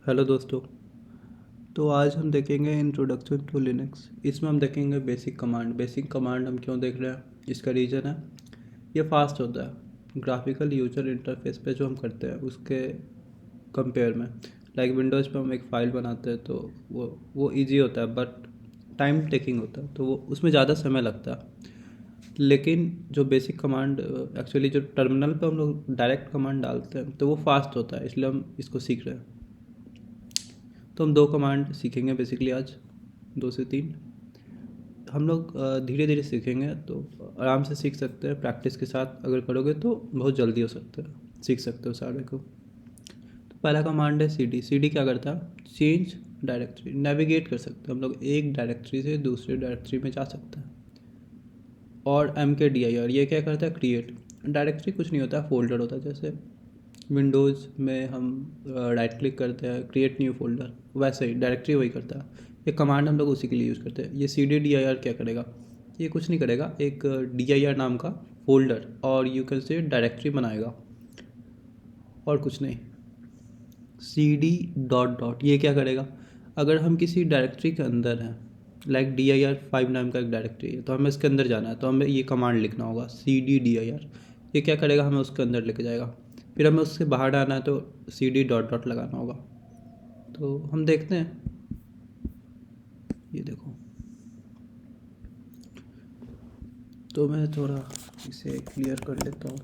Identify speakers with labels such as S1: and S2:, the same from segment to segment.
S1: Hello दोस्तों। तो आज हम देखेंगे इंट्रोडक्शन टू लिनक्स। इसमें हम देखेंगे बेसिक कमांड। बेसिक कमांड हम क्यों देख रहे हैं, इसका रीज़न है ये फास्ट होता है ग्राफिकल यूजर इंटरफेस पे जो हम करते हैं उसके कंपेयर में। लाइक विंडोज़ पे हम एक फ़ाइल बनाते हैं तो वो इजी होता है, बट टाइम टेकिंग होता है, तो वो उसमें ज़्यादा समय लगता है। लेकिन जो बेसिक कमांड एक्चुअली जो टर्मिनल पे हम लोग डायरेक्ट कमांड डालते हैं तो वो फास्ट होता है, इसलिए हम इसको सीख रहे हैं। तो हम दो कमांड सीखेंगे बेसिकली आज, 2 से 3। हम लोग धीरे धीरे सीखेंगे तो आराम से सीख सकते हैं। प्रैक्टिस के साथ अगर करोगे तो बहुत जल्दी हो सकता है, सीख सकते हो सारे को। तो पहला कमांड है CD। CD क्या करता है? Change directory. नेविगेट कर सकते हैं हम लोग, एक डायरेक्टरी से दूसरे डायरेक्टरी में जा सकते हैं। और MKDIR ये क्या करता है? क्रिएट। डायरेक्टरी कुछ नहीं होता है, फोल्डर होता है। जैसे विंडोज़ में हम राइट क्लिक करते हैं, क्रिएट न्यू फोल्डर, वैसे ही डायरेक्टरी वही करता है। ये कमांड हम लोग उसी के लिए यूज़ करते हैं। ये CDDIR क्या करेगा? ये कुछ नहीं करेगा, एक DIR नाम का फोल्डर और यू कैन से डायरेक्टरी बनाएगा, और कुछ नहीं। CD ... ये क्या करेगा? अगर हम किसी डायरेक्टरी के अंदर हैं, लाइक DIR5 नाम का एक डायरेक्टरी है, तो हमें इसके अंदर जाना है तो हमें ये कमांड लिखना होगा CDDIR। ये क्या करेगा? हमें उसके अंदर लेके जाएगा। फिर हमें उससे बाहर आना है तो CD ... लगाना होगा। तो हम देखते हैं, ये देखो। तो मैं थोड़ा इसे क्लियर कर लेता हूँ।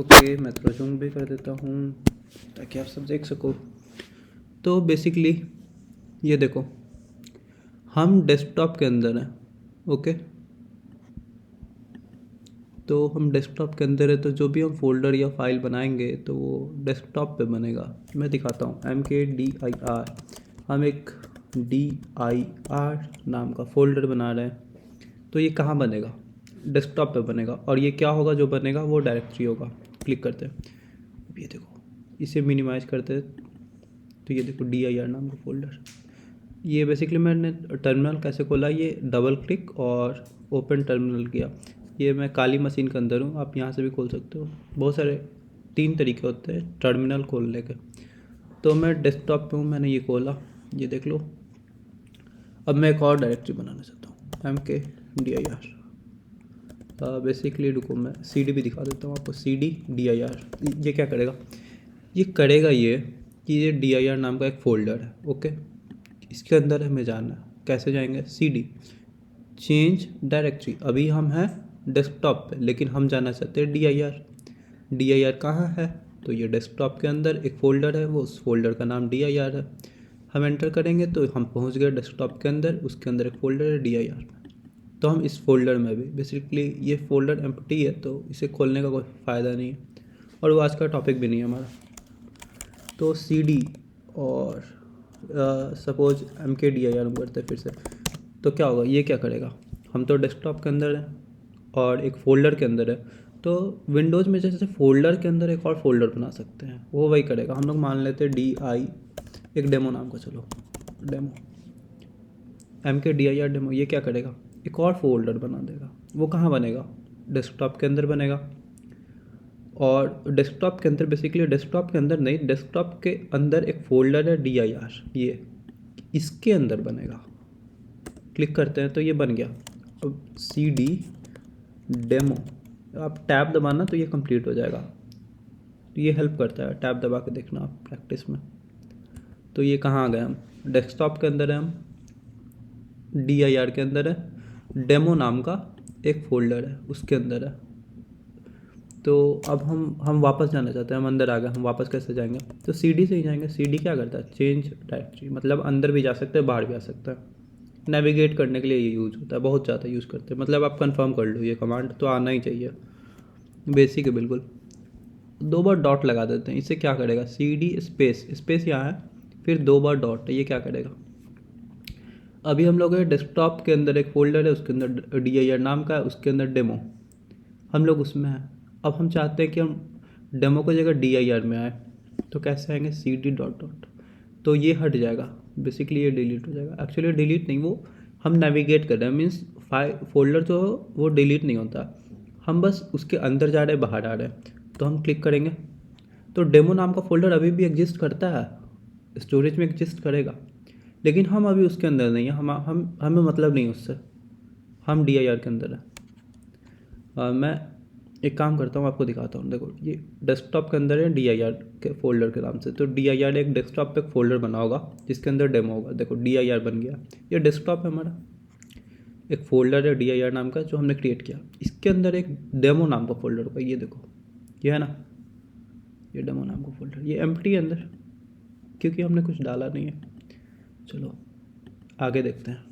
S1: ओके, मैं थोड़ा जूम भी कर देता हूँ ताकि आप सब देख सको। तो बेसिकली ये देखो, हम डेस्कटॉप के अंदर हैं। ओके, तो हम डेस्कटॉप के अंदर है तो जो भी हम फोल्डर या फाइल बनाएंगे तो वो डेस्कटॉप पे बनेगा। मैं दिखाता हूँ। MKDIR, हम एक DIR नाम का फोल्डर बना रहे हैं। तो ये कहाँ बनेगा? डेस्कटॉप पे बनेगा। और ये क्या होगा जो बनेगा? वो डायरेक्टरी होगा। क्लिक करते हैं, अब ये देखो, इसे मिनिमाइज करते हैं तो ये देखो DIR नाम का फोल्डर। ये बेसिकली मैंने टर्मिनल कैसे खोला, ये डबल क्लिक और ओपन टर्मिनल किया। ये मैं काली मशीन के अंदर हूँ, आप यहाँ से भी खोल सकते हो। बहुत सारे 3 तरीके होते हैं टर्मिनल खोलने के। तो मैं डेस्कटॉप पे हूँ, मैंने ये खोला, ये देख लो। अब मैं एक और डायरेक्टरी बनाना चाहता हूँ, MKDIR। बेसिकली रुको, मैं CD भी दिखा देता हूँ आपको। CDDIR ये क्या करेगा? ये करेगा ये कि ये DIR नाम का एक फ़ोल्डर है। ओके, इसके अंदर हमें जाना है। कैसे जाएंगे? CD change directory. अभी हम हैं डेस्कटॉप पे, लेकिन हम जाना चाहते हैं DIR। DIR कहाँ है? तो ये डेस्कटॉप के अंदर एक फ़ोल्डर है, वो उस फोल्डर का नाम DIR है। हम एंटर करेंगे तो हम पहुंच गए डेस्कटॉप के अंदर। उसके अंदर एक फ़ोल्डर है DIR। तो हम इस फोल्डर में भी, बेसिकली ये फोल्डर एम्प्टी है तो इसे खोलने का कोई फ़ायदा नहीं है, और वो आज का टॉपिक भी नहीं है हमारा। तो CD और सपोज MKDIR हम करते हैं फिर से, तो क्या होगा? ये क्या करेगा? हम तो डेस्कटॉप के अंदर हैं और एक फ़ोल्डर के अंदर है। तो विंडोज़ में जैसे फोल्डर के अंदर एक और फोल्डर बना सकते हैं, वो वही करेगा। हम लोग मान लेते हैं एक डेमो नाम का, चलो डेमो, MKDIR डेमो। ये क्या करेगा? एक और फोल्डर बना देगा। वो कहाँ बनेगा? डेस्कटॉप के अंदर बनेगा। और डेस्कटॉप के अंदर, बेसिकली डेस्कटॉप के अंदर नहीं, डेस्कटॉप के अंदर एक फ़ोल्डर है DIR, ये इसके अंदर बनेगा। क्लिक करते हैं तो ये बन गया। अब CD डेमो, आप टैब दबाना तो ये कंप्लीट हो जाएगा। तो ये हेल्प करता है, टैब दबा के देखना आप प्रैक्टिस में। तो ये कहाँ आ गए? हम डेस्कटॉप के अंदर है, हम DIR के अंदर है, डेमो नाम का एक फ़ोल्डर है उसके अंदर है। तो अब हम वापस जाना चाहते हैं, हम अंदर आ गए। हम वापस कैसे जाएंगे? तो CD से ही जाएंगे। CD क्या करता है? चेंज डायरेक्टरी, मतलब अंदर भी जा सकते हैं, बाहर भी आ सकता है। नेविगेट करने के लिए ये यूज़ होता है, बहुत ज़्यादा यूज़ करते हैं। मतलब आप कंफर्म कर लो, ये कमांड तो आना ही चाहिए, बेसिक है बिल्कुल। 2 बार डॉट लगा देते हैं, इससे क्या करेगा? CD स्पेस, स्पेस यहाँ है, फिर 2 बार डॉट, ये क्या करेगा? अभी हम लोग डेस्कटॉप के अंदर एक फ़ोल्डर है, उसके अंदर DIR नाम का है, उसके अंदर डेमो, हम लोग उसमें हैं। अब हम चाहते हैं कि हम डेमो की जगह DIR में आए, तो कैसे आएंगे? CD ... तो ये हट जाएगा, बेसिकली ये डिलीट हो जाएगा। एक्चुअली डिलीट नहीं, वो हम नेविगेट कर रहे हैं, मीन्स फोल्डर जो हो वो डिलीट नहीं होता, हम बस उसके अंदर जा रहे हैं, बाहर आ रहे हैं। तो हम क्लिक करेंगे तो डेमो नाम का फोल्डर अभी भी एग्जिस्ट करता है, स्टोरेज में एग्जिस्ट करेगा, लेकिन हम अभी उसके अंदर नहीं है, हम हमें मतलब नहीं उससे, हम DIR के अंदर है। मैं एक काम करता हूँ, आपको दिखाता हूँ। देखो ये डेस्कटॉप के अंदर है DIR के फोल्डर के नाम से, तो DIR एक डेस्कटॉप पे एक फोल्डर बना होगा जिसके अंदर डेमो होगा। देखो DIR बन गया, ये डेस्कटॉप है हमारा, एक फोल्डर है DIR नाम का जो हमने क्रिएट किया, इसके अंदर एक डेमो नाम का फोल्डर होगा। ये देखो, ये है ना, ये डेमो नाम का फोल्डर, ये एम्प्टी है अंदर क्योंकि हमने कुछ डाला नहीं है। चलो आगे देखते हैं।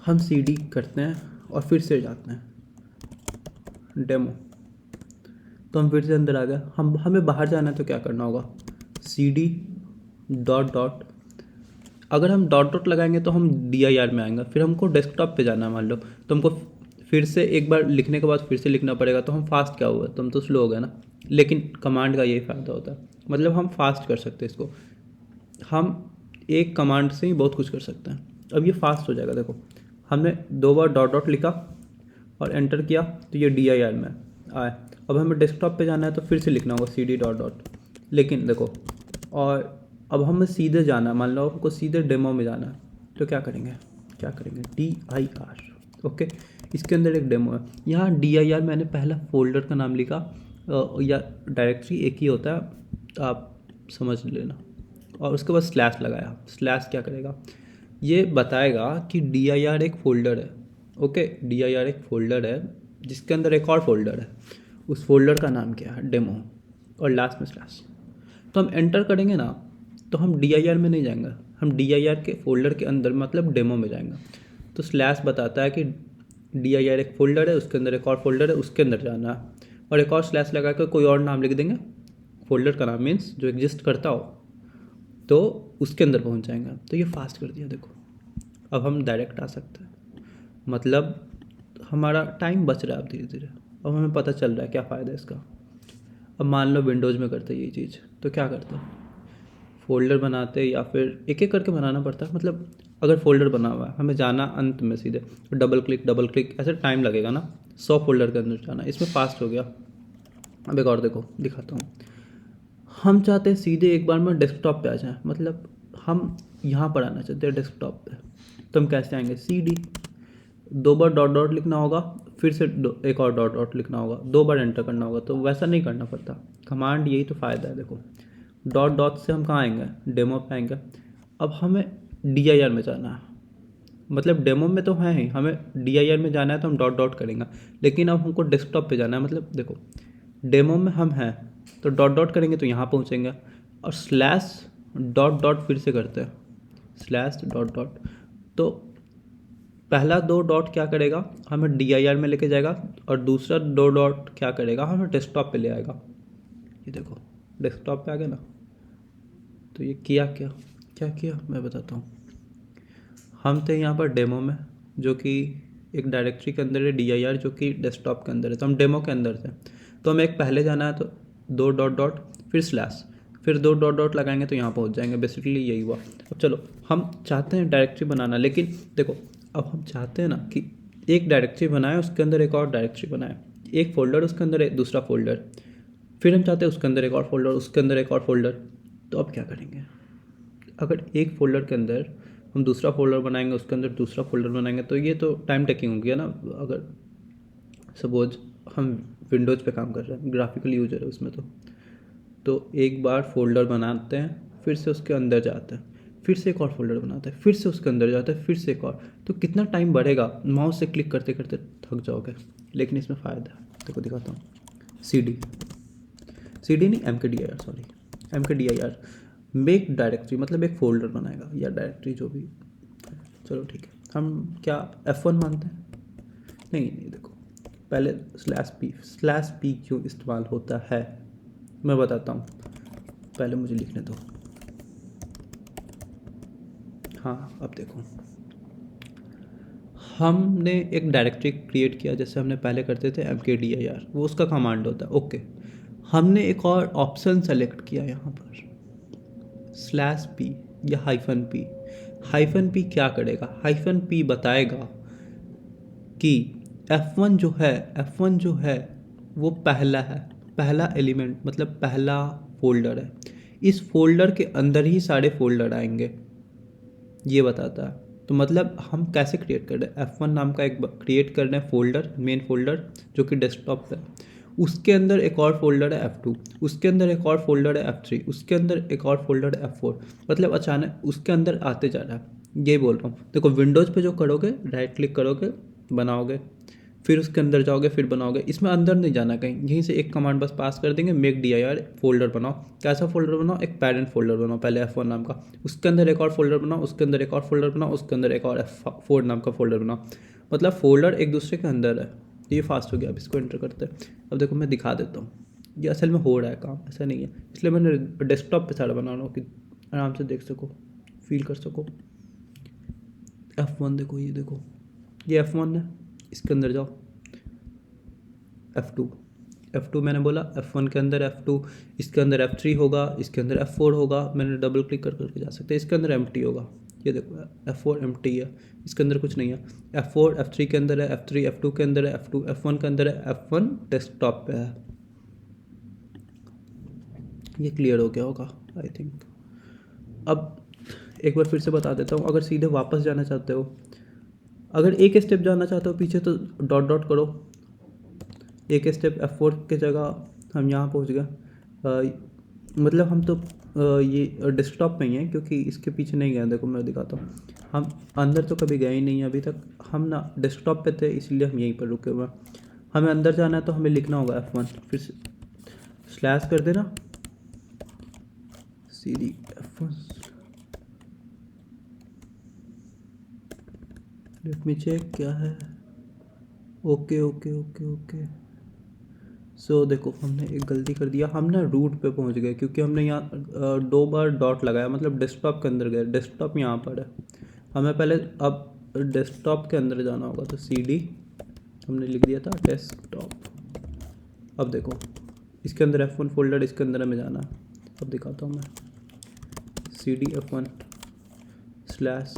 S1: हम CD करते हैं और फिर से जाते हैं डेमो, तो हम फिर से अंदर आ गए। हमें बाहर जाना है तो क्या करना होगा, CD डॉट डॉट, अगर हम डॉट डॉट लगाएंगे तो हम DIR में आएंगे, फिर हमको डेस्कटॉप पे जाना है मान लो, तो हमको फिर से एक बार लिखने के बाद फिर से लिखना पड़ेगा, तो हम फास्ट क्या हुआ, तो हम तो स्लो हो गए ना। लेकिन कमांड का यही फ़ायदा होता है, मतलब हम फास्ट कर सकते हैं इसको, हम एक कमांड से ही बहुत कुछ कर सकते हैं। अब ये फास्ट हो जाएगा। देखो हमने 2 बार डॉट डॉट लिखा और एंटर किया तो ये DIR में आए। अब हमें डेस्कटॉप पे जाना है तो फिर से लिखना होगा CD डॉट डॉट, लेकिन देखो, और अब हमें सीधे जाना है, मान लो हमको सीधे डेमो में जाना है, तो क्या करेंगे DIR, ओके। इसके अंदर एक डेमो है, यहाँ DIR मैंने पहला फोल्डर का नाम लिखा, या डायरेक्टरी एक ही होता है, आप समझ लेना, और उसके बाद स्लैश लगाया। स्लैश क्या करेगा, ये बताएगा कि DIR एक फ़ोल्डर है, ओके। DIR एक फ़ोल्डर है जिसके अंदर एक और फोल्डर है, उस फोल्डर का नाम क्या है, डेमो, और लास्ट में स्लैश। तो हम एंटर करेंगे ना, तो हम DIR में नहीं जाएंगे, हम DIR के फोल्डर के अंदर मतलब डेमो में जाएंगे। तो स्लैश बताता है कि DIR एक फ़ोल्डर है, उसके अंदर एक और फोल्डर है, उसके अंदर जाना है, और एक और स्लैश लगा कर कोई और नाम लिख देंगे, फोल्डर का नाम मीन्स जो एग्जिस्ट करता हो, तो उसके अंदर पहुंच जाएंगे। तो ये फास्ट कर दिया। देखो अब हम डायरेक्ट आ सकते हैं, मतलब हमारा टाइम बच रहा है अब धीरे धीरे। अब हमें पता चल रहा है क्या फ़ायदा है इसका। अब मान लो विंडोज़ में करते यही चीज़, तो क्या करते, फ़ोल्डर बनाते या फिर एक एक करके बनाना पड़ता है, मतलब अगर फोल्डर बना हुआ है हमें जाना अंत में सीधे, तो डबल क्लिक ऐसे टाइम लगेगा ना, 100 फोल्डर के अंदर जाना, इसमें फास्ट हो गया। अब एक और देखो दिखाता हूँ, हम चाहते हैं सीधे एक बार में डेस्कटॉप पे आ जाए, मतलब हम यहाँ पर आना चाहते हैं डेस्कटॉप पे, तो हम कैसे आएंगे, CD 2 बार डॉट डॉट लिखना होगा, फिर से एक और डॉट डॉट लिखना होगा, 2 बार एंटर करना होगा, तो वैसा नहीं करना पड़ता। कमांड यही तो फ़ायदा है। देखो डॉट डॉट से हम कहाँ आएंगे, डेमो पे आएंगे। अब हमें DIR में जाना है, मतलब डेमो में तो है ही, हमें DIR में जाना है तो हम डॉट डॉट करेंगे, लेकिन अब हमको डेस्कटॉप पे जाना है, मतलब देखो डेमो में हम हैं तो डॉट डॉट करेंगे तो यहाँ पहुँचेंगे, और स्लैश डॉट डॉट फिर से करते हैं, स्लैश डॉट डॉट, तो पहला 2 डॉट क्या करेगा, हमें DIR में लेके जाएगा, और दूसरा 2 डॉट क्या करेगा, हमें डेस्कटॉप पे ले आएगा। ये देखो डेस्कटॉप पे आ गया ना। तो ये किया क्या क्या किया मैं बताता हूँ। हम थे यहाँ पर डेमो में, जो कि एक डायरेक्टरी के अंदर है DIR, जो कि डेस्कटॉप के अंदर है, तो हम डेमो के अंदर थे। तो हमें एक पहले जाना है, तो 2 डॉट डॉट फिर स्लैश, फिर 2 डॉट डॉट लगाएंगे तो यहाँ पहुँच जाएंगे। बेसिकली यही हुआ। अब चलो हम चाहते हैं डायरेक्टरी बनाना, लेकिन देखो अब हम चाहते हैं ना कि एक डायरेक्टरी बनाए, उसके अंदर एक और डायरेक्टरी बनाए, एक फ़ोल्डर उसके अंदर एक दूसरा फ़ोल्डर, फिर हम चाहते हैं उसके अंदर एक और फोल्डर, उसके अंदर एक और फोल्डर। तो अब क्या करेंगे, अगर एक फ़ोल्डर के अंदर हम दूसरा फोल्डर बनाएंगे, उसके अंदर दूसरा फोल्डर बनाएंगे, तो ये तो टाइम टेकिंग हो गया ना। अगर सपोज हम विंडोज़ पे काम कर रहे हैं, ग्राफिकल यूजर है उसमें, तो एक बार फोल्डर बनाते हैं, फिर से उसके अंदर जाते हैं, फिर से एक और फोल्डर बनाते हैं, फिर से उसके अंदर जाते हैं, फिर से एक और, तो कितना टाइम बढ़ेगा, माउस से क्लिक करते करते थक जाओगे। लेकिन इसमें फ़ायदा है, देखो दिखाता हूँ। CD नहीं, MKDIR, sorry MKDIR, make directory, मतलब एक फ़ोल्डर बनाएगा या डायरेक्टरी जो भी। चलो ठीक है, हम क्या F1 मानते हैं, नहीं देखो पहले स्लैश पी क्यों इस्तेमाल होता है मैं बताता हूँ, पहले मुझे लिखने दो। हाँ अब देखो, हमने एक डायरेक्टरी क्रिएट किया जैसे हमने पहले करते थे MKDIR, वो उसका कमांड होता है, ओके। हमने एक और ऑप्शन सेलेक्ट किया यहाँ पर, /p या -p। -p क्या करेगा, -p बताएगा कि F1 जो है वो पहला है, पहला एलिमेंट मतलब पहला फोल्डर है, इस फोल्डर के अंदर ही सारे फोल्डर आएंगे, ये बताता है। तो मतलब हम कैसे क्रिएट कर रहे हैं, F1 नाम का एक क्रिएट कर रहे हैं फोल्डर, मेन फोल्डर जो कि डेस्कटॉप पे है, उसके अंदर एक और फोल्डर है F2, उसके अंदर एक और फोल्डर है F3, उसके अंदर एक और फोल्डर है F4। मतलब अचानक उसके अंदर आते जा रहा है, ये बोल रहा हूँ। देखो विंडोज़ पे जो करोगे, राइट क्लिक करोगे, बनाओगे, फिर उसके अंदर जाओगे, फिर बनाओगे, इसमें अंदर नहीं जाना कहीं, यहीं से एक कमांड बस पास कर देंगे, मेक dir फोल्डर बनाओ। कैसा फोल्डर बनाओ, एक पेरेंट फोल्डर बनाओ पहले F1 नाम का, उसके अंदर एक और फोल्डर बनाओ, उसके अंदर एक और फोल्डर बनाओ, उसके अंदर एक और F4 नाम का फोल्डर बनाओ। मतलब फोल्डर एक दूसरे के अंदर है। ये फास्ट हो गया। अब इसको एंटर करते हैं। अब देखो मैं दिखा देता हूँ, ये असल में हो रहा है काम, ऐसा नहीं है, इसलिए मैंने डेस्कटॉप पे सारा बना रहा हूँ कि आराम से देख सको, फील कर सको। F1 देखो, ये देखो, ये F1 है, इसके अंदर जाओ, F2 मैंने बोला, F1 के अंदर F2, इसके अंदर F3 होगा, इसके अंदर F4 होगा, मैंने डबल क्लिक कर करके जा सकते हैं, इसके अंदर एम्प्टी होगा, ये देखो F4 एम्प्टी है, इसके अंदर कुछ नहीं है। F4 F3 के अंदर है, F3 F2 के अंदर है, F2 F1 के अंदर है, F1 डेस्कटॉप पे है। ये क्लियर हो गया होगा आई थिंक। अब एक बार फिर से बता देता हूँ, अगर सीधे वापस जाना चाहते हो, अगर एक स्टेप जाना चाहते हो पीछे, तो डॉट डॉट करो, एक स्टेप F4 के जगह हम यहाँ पहुँच गए। मतलब हम तो ये डेस्कटॉप में ही हैं, क्योंकि इसके पीछे नहीं गए। देखो मैं दिखाता हूँ, हम अंदर तो कभी गए ही नहीं अभी तक, हम ना डेस्कटॉप पे थे, इसलिए हम यहीं पर रुके हुए हैं। हमें अंदर जाना है तो हमें लिखना होगा F1, फिर स्लैश कर देना, CD F1, let me check क्या है। Okay okay okay okay. So देखो हमने एक गलती कर दिया, हम ना रूट पे पहुंच गए, क्योंकि हमने यहाँ 2 बार डॉट लगाया, मतलब डेस्कटॉप के अंदर गए, डेस्कटॉप यहाँ पर है, हमें पहले अब डेस्कटॉप के अंदर जाना होगा। तो CD हमने लिख दिया था डेस्कटॉप। अब देखो इसके अंदर F1 फोल्डर, इसके अंदर हमें जाना है। अब दिखाता हूँ मैं, CD F1 slash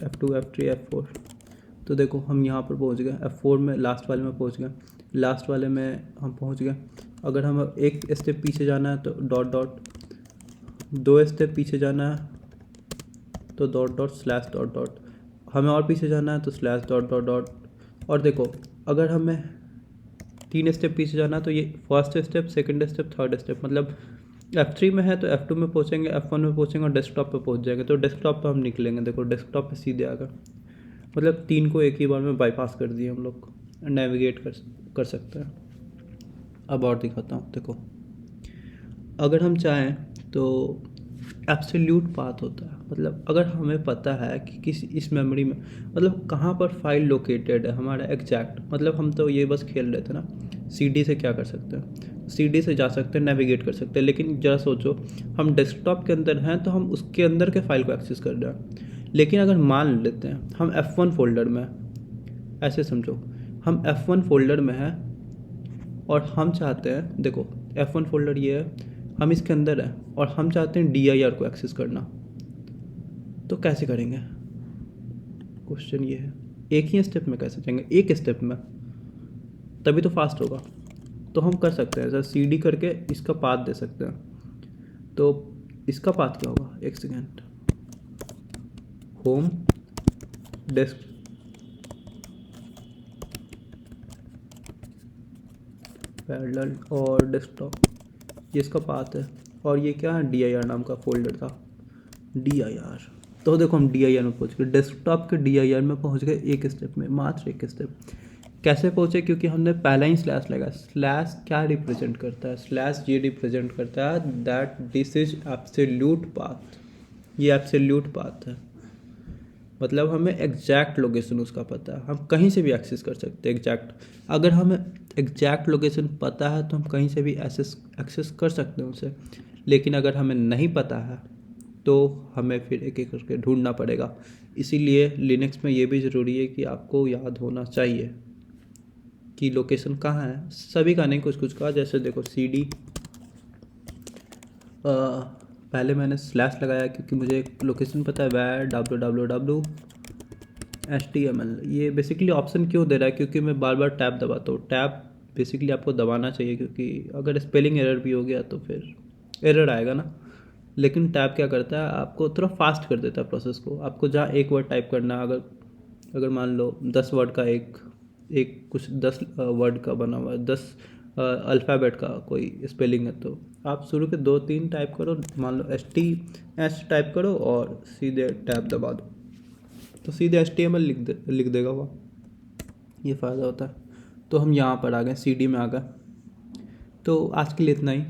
S1: F2 F3 F4। तो देखो हम यहाँ पर पहुँच गए, F4 में लास्ट वाले में पहुँच गए, लास्ट वाले में हम पहुँच गए। अगर हम एक स्टेप पीछे जाना है तो डॉट डॉट, 2 स्टेप पीछे जाना है तो dot dot slash dot dot, हमें और पीछे जाना है तो स्लैश डॉट डॉट डॉट। और देखो अगर हमें 3 स्टेप पीछे जाना है तो ये first step, second step, third step, मतलब F3 में है तो F2 में पहुँचेंगे, F1 में पहुँचेंगे और डेस्कटॉप पे पहुँच जाएंगे। तो डेस्कटॉप पे हम निकलेंगे, देखो डेस्कटॉप पे सीधे आ गए, मतलब 3 को एक ही बार में बाईपास कर दिए हम लोग, नेविगेट कर सकते हैं। अब और दिखाता हूँ, देखो अगर हम चाहें तो एब्सोल्यूट पाथ होता है, मतलब अगर हमें पता है कि किसी इस मेमोरी में मतलब कहाँ पर फाइल लोकेटेड है हमारा एग्जैक्ट, मतलब हम तो ये बस खेल रहे थे ना, CD से क्या कर सकते हैं, CD से जा सकते हैं, नेविगेट कर सकते हैं। लेकिन जरा सोचो, हम डेस्कटॉप के अंदर हैं तो हम उसके अंदर के फाइल को एक्सेस कर रहे हैं। लेकिन अगर मान लेते हैं हम F1 फोल्डर में, ऐसे समझो हम F1 फोल्डर में हैं और हम चाहते हैं, देखो F1 फोल्डर ये है, हम इसके अंदर हैं और हम चाहते हैं dir को एक्सेस करना, तो कैसे करेंगे, क्वेश्चन ये है। एक ही स्टेप में कैसे जाएंगे, एक स्टेप में, तभी तो फास्ट होगा। तो हम कर सकते हैं सर, CD करके इसका पाथ दे सकते हैं। तो इसका पाथ क्या होगा, एक सेकेंड, होम डेस्क पैरेलल और डेस्कटॉप, ये इसका पाथ है। और ये क्या है, dir नाम का फोल्डर था, dir। तो देखो हम dir में पहुंच गए, डेस्कटॉप के dir में पहुंच गए, एक स्टेप में, मात्र एक स्टेप। कैसे पहुंचे, क्योंकि हमने पहला ही स्लैश लगाया। स्लैश क्या रिप्रेजेंट करता है, स्लैश ये रिप्रेजेंट करता है that this is absolute path, ये एब्सोल्यूट पाथ है, मतलब हमें एग्जैक्ट लोकेशन उसका पता है, हम कहीं से भी एक्सेस कर सकते हैं एग्जैक्ट। अगर हमें एग्जैक्ट लोकेशन पता है तो हम कहीं से भी एक्सेस कर सकते हैं उसे। लेकिन अगर हमें नहीं पता है तो हमें फिर एक एक करके ढूंढना पड़ेगा। इसीलिए लिनक्स में ये भी ज़रूरी है कि आपको याद होना चाहिए कि लोकेशन कहाँ है, सभी का नहीं, कुछ कुछ का। जैसे देखो CD, पहले मैंने स्लैश लगाया क्योंकि मुझे एक लोकेशन पता है, where www HTML। ये बेसिकली ऑप्शन क्यों दे रहा है, क्योंकि मैं बार बार टैब दबाता हूँ, टैब बेसिकली आपको दबाना चाहिए, क्योंकि अगर स्पेलिंग एरर भी हो गया तो फिर एरर आएगा ना। लेकिन टैब क्या करता है, आपको थोड़ा फास्ट कर देता है प्रोसेस को। आपको जहाँ एक वर्ड टाइप करना, अगर अगर मान लो 10 वर्ड का एक एक कुछ 10 वर्ड का बना हुआ है, 10 अल्फ़ाबेट का कोई स्पेलिंग है, तो आप शुरू के 2-3 टाइप करो, मान लो STH टाइप करो और सीधे टैब दबा दो, तो सीधे HTML लिख देगा वो। ये फ़ायदा होता है। तो हम यहाँ पर आ गए, CD में आ गए। तो आज के लिए इतना ही।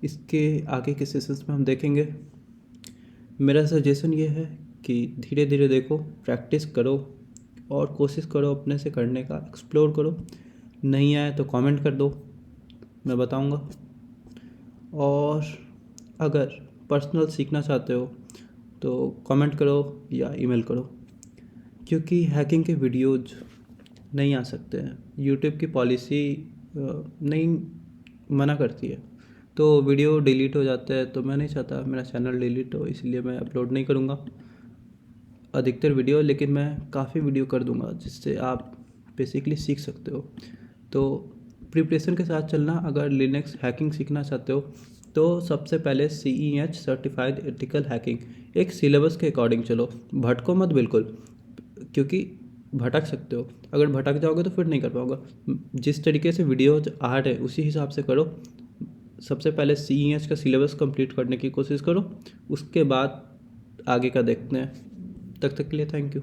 S1: इसके आगे के सेशंस में हम देखेंगे। मेरा सजेशन ये है कि धीरे धीरे देखो, प्रैक्टिस करो और कोशिश करो अपने से करने का, एक्सप्लोर करो। नहीं आए तो कमेंट कर दो, मैं बताऊंगा। और अगर पर्सनल सीखना चाहते हो तो कमेंट करो या ईमेल करो, क्योंकि हैकिंग के वीडियोज नहीं आ सकते हैं। यूट्यूब की पॉलिसी नहीं मना करती है, तो वीडियो डिलीट हो जाता है। तो मैं नहीं चाहता मेरा चैनल डिलीट हो, इसलिए मैं अपलोड नहीं करूँगा अधिकतर वीडियो, लेकिन मैं काफ़ी वीडियो कर दूँगा जिससे आप बेसिकली सीख सकते हो। तो प्रिपरेशन के साथ चलना। अगर लिनक्स हैकिंग सीखना चाहते हो तो सबसे पहले CEH सर्टिफाइड एथिकल हैकिंग, एक सिलेबस के अकॉर्डिंग चलो, भटको मत बिल्कुल, क्योंकि भटक सकते हो। अगर भटक जाओगे तो फिर नहीं कर पाओगे। जिस तरीके से वीडियो आ रहे उसी हिसाब से करो। सबसे पहले CEH का सिलेबस कंप्लीट करने की कोशिश करो, उसके बाद आगे का देखते हैं। तब तक के लिए थैंक यू।